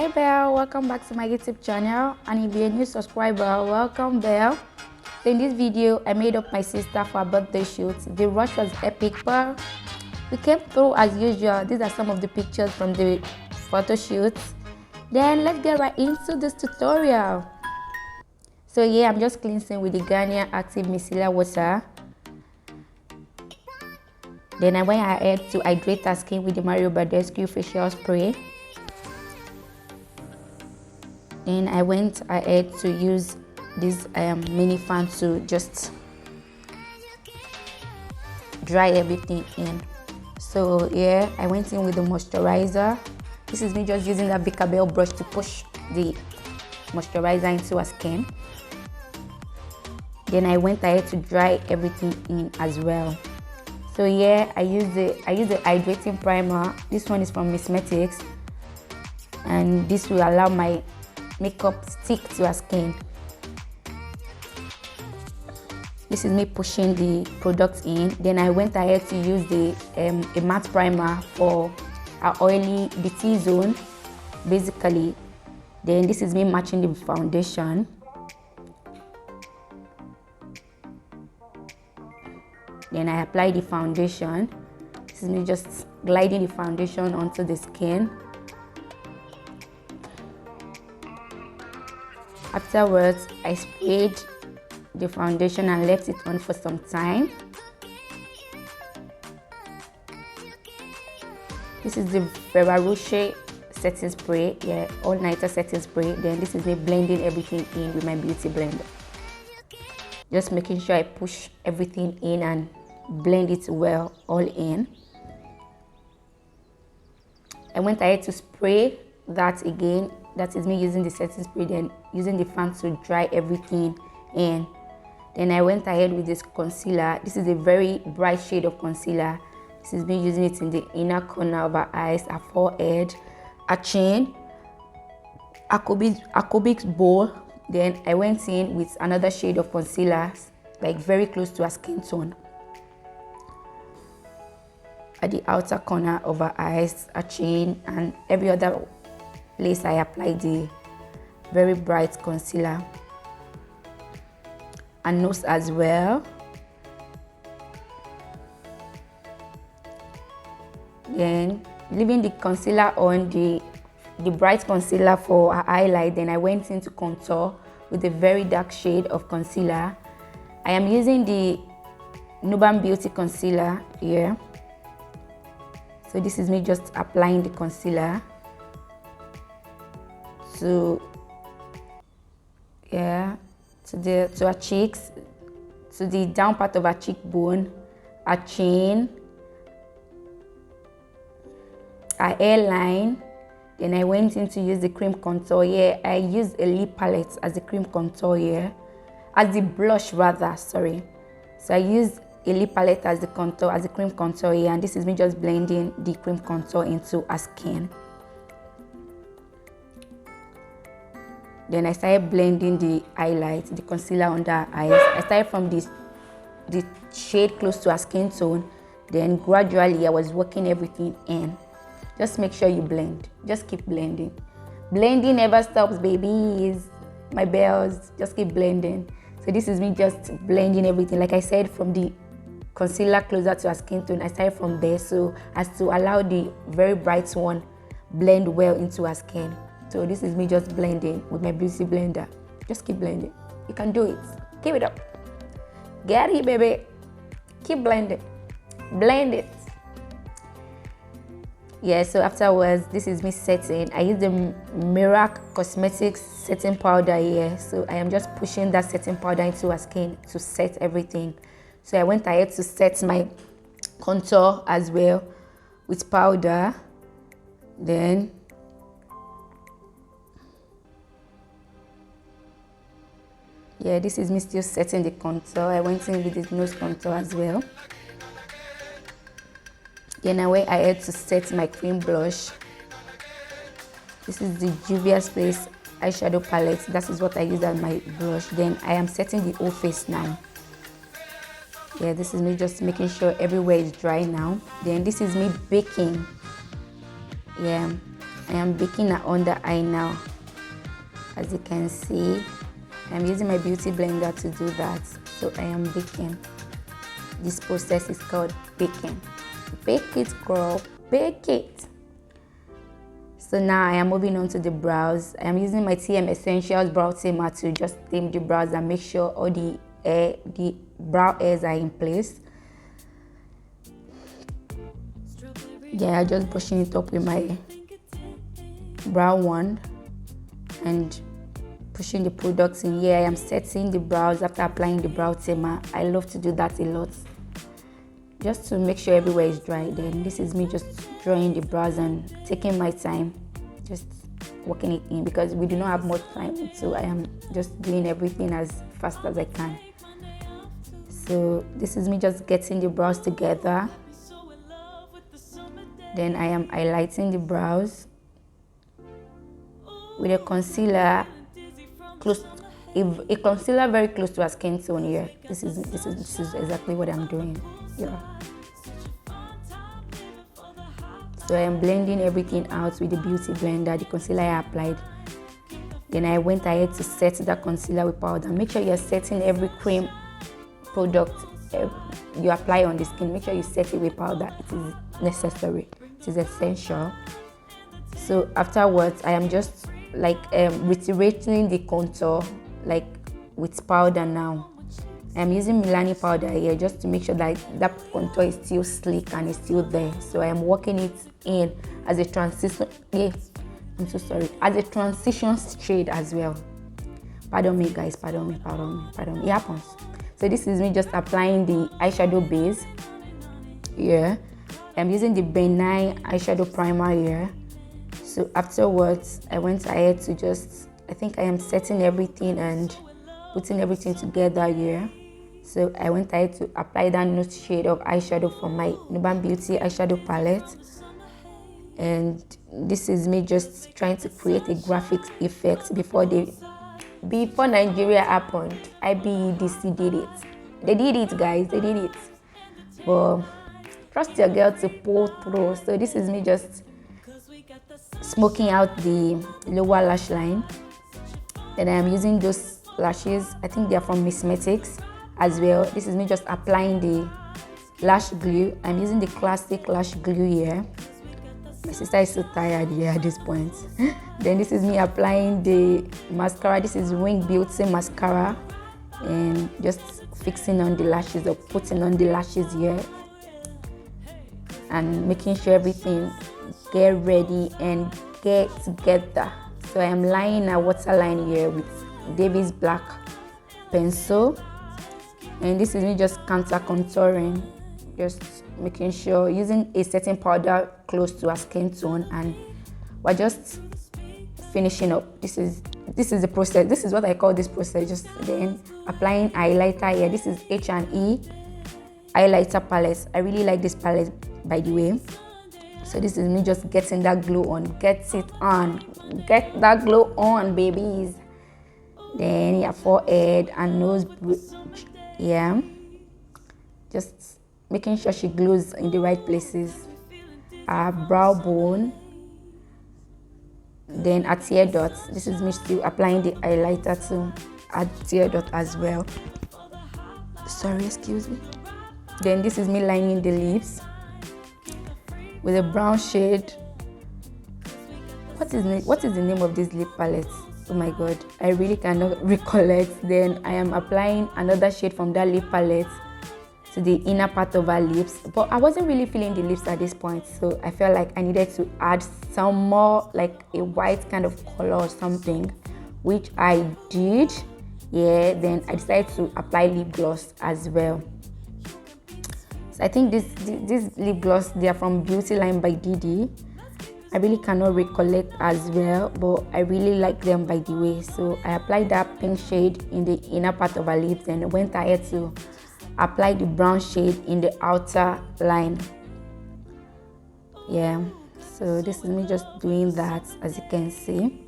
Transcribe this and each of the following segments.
Hi Belle, welcome back to my YouTube channel, and if you're a new subscriber, welcome Belle. So in this video, I made up my sister for her birthday shoot. The rush was epic, but we came through as usual. These are some of the pictures from the photo shoot. Then let's get right into this tutorial. So yeah, I'm just cleansing with the Garnier Active Micellar Water. Then I went ahead to hydrate her skin with the Mario Badescu facial spray. Then I went ahead to use this mini fan to just dry everything in. So yeah, I went in with the moisturizer. This is me just using that Belle brush to push the moisturizer into her skin. Then I went ahead to dry everything in as well. So yeah, I use the hydrating primer. This one is from Cosmetics, and this will allow my makeup stick to her skin. This is me pushing the product in. Then I went ahead to use the a matte primer for our oily, the T-zone basically. Then this is me matching the foundation. Then I apply the foundation. This is me just gliding the foundation onto the skin. Afterwards, I sprayed the foundation and left it on for some time. This is the Ferrero setting spray, yeah, all-nighter setting spray. Then this is me blending everything in with my beauty blender. Just making sure I push everything in and blend it well all in. I went ahead to spray that again. That is me using the setting spray, then using the fan to dry everything in. Then I went ahead with this concealer. This is a very bright shade of concealer. This is me using it in the inner corner of her eyes, her forehead, her chin, her cubic bowl. Then I went in with another shade of concealer, like very close to her skin tone, at the outer corner of her eyes, her chin, and every other place I applied the very bright concealer. And nose as well. Then leaving the concealer on, the bright concealer for her highlight. Then I went into contour with a very dark shade of concealer. I am using the Nuban Beauty concealer here. So this is me just applying the concealer to her cheeks, to the down part of her cheekbone, her chin, her hairline. Then I went in to use the cream contour here. I used a lip palette as the cream contour here, as the blush rather, sorry. So I used a lip palette as the contour, as the cream contour here, and this is me just blending the cream contour into her skin. Then I started blending the highlight, the concealer under her eyes. I started from the shade close to her skin tone. Then gradually I was working everything in. Just make sure you blend. Just keep blending. Blending never stops, babies. My bells, just keep blending. So this is me just blending everything. Like I said, from the concealer closer to her skin tone, I started from there so as to allow the very bright one blend well into her skin. So this is me just blending with my beauty blender. Just keep blending. You can do it. Keep it up. Get it, baby. Keep blending. Blend it. Yeah, so afterwards, this is me setting. I use the Mirac Cosmetics setting powder here. So I am just pushing that setting powder into her skin to set everything. So I went ahead to set my contour as well with powder. Then yeah, this is me still setting the contour. I went in with the nose contour as well. Then I went ahead to set my cream blush. This is the Juvia's Place eyeshadow palette. That is what I use as my blush. Then I am setting the whole face now. Yeah, this is me just making sure everywhere is dry now. Then this is me baking. Yeah, I am baking an under eye now. As you can see, I'm using my beauty blender to do that. So I am baking. This process is called baking. Bake it, girl, bake it. So now I am moving on to the brows. I am using my TM Essentials brow tamer to just tame the brows and make sure all the brow hairs are in place. Yeah, just brushing it up with my brow wand and pushing the products in. Here I am setting the brows after applying the brow tamer. I love to do that a lot, just to make sure everywhere is dry. Then this is me just drawing the brows and taking my time, just working it in because we do not have much time. So I am just doing everything as fast as I can. So this is me just getting the brows together. Then I am highlighting the brows with a concealer a concealer very close to our skin tone here. This is exactly what I'm doing. Yeah. So I am blending everything out with the beauty blender, the concealer I applied. Then I went ahead to set that concealer with powder. Make sure you're setting every cream product you apply on the skin. Make sure you set it with powder. It is necessary. It is essential. So afterwards, I am just like reiterating the contour like with powder now. I'm using Milani powder here just to make sure that that contour is still sleek and is still there. So I am working it in as a transition. Yeah, I'm so sorry. As a transition shade as well. Pardon me, guys. Pardon me. It happens. So this is me just applying the eyeshadow base. Yeah, I'm using the benign eyeshadow primer here. So afterwards, I went ahead to just, I think I am setting everything and putting everything together here. So I went ahead to apply that nude shade of eyeshadow from my Nuban Beauty eyeshadow palette. And this is me just trying to create a graphic effect before Nigeria happened. IBEDC did it. They did it, guys. They did it. But trust your girl to pull through. So this is me just smoking out the lower lash line. Then I am using those lashes. I think they are from Missmetics as well. This is me just applying the lash glue. I'm using the classic lash glue here. My sister is so tired here at this point. Then this is me applying the mascara. This is Wing Beauty mascara, and just fixing on the lashes or putting on the lashes here and making sure everything get ready and get together. So I am lining a waterline here with David's black pencil, and this is me just contouring, just making sure using a setting powder close to our skin tone, and we're just finishing up. This is the process. This is what I call this process. Just then applying highlighter here. This is H&E highlighter palette. I really like this palette, by the way. So this is me just getting that glow on. Get it on. Get that glow on, babies. Then your forehead and nose bridge. Yeah. Just making sure she glues in the right places. Our brow bone. Then a tear dot. This is me still applying the highlighter to add tear dot as well. Sorry, excuse me. Then this is me lining the lips with a brown shade. What is the name of this lip palette? Oh my god, I really cannot recollect. Then I am applying another shade from that lip palette to the inner part of our lips, but I wasn't really feeling the lips at this point, so I felt like I needed to add some more, like a white kind of color or something, which I did. Yeah, then I decided to apply lip gloss as well. So I think this lip gloss, they are from Beauty Line by Didi. I really cannot recollect as well, but I really like them, by the way. So I applied that pink shade in the inner part of our lips and went ahead to apply the brown shade in the outer line. Yeah, so this is me just doing that, as you can see.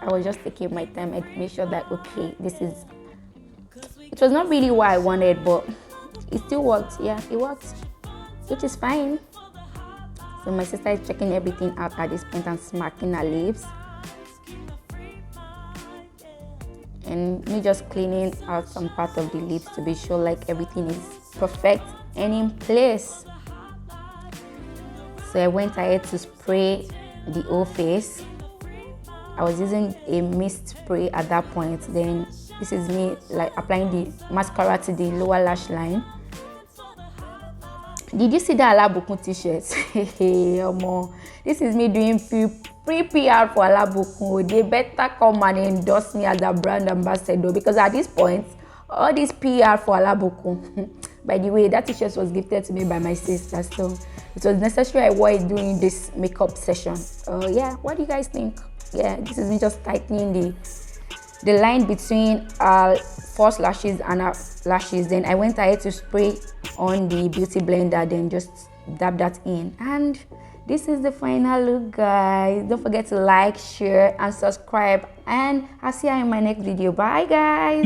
I was just taking my time. I made sure that okay, it was not really what I wanted, but it still worked. Yeah, it worked, which is fine. So my sister is checking everything out at this point and smacking her lips, and me just cleaning out some part of the lips to be sure like everything is perfect and in place. So I went ahead to spray the whole face. I was using a mist spray at that point. Then this is me like applying the mascara to the lower lash line. Did you see that Alabukun t-shirt? This is me doing pre-PR for Alabukun. They better come and endorse me as a brand ambassador, because at this point, all this PR for Alabukun. By the way, that t-shirt was gifted to me by my sister, so it was necessary I wore it during this makeup session. Yeah, what do you guys think? Yeah, this is me just tightening the line between our false lashes and our lashes. Then I went ahead to spray on the beauty blender, then just dab that in, and this is the final look, guys. Don't forget to like, share and subscribe, and I'll see you in my next video. Bye, guys.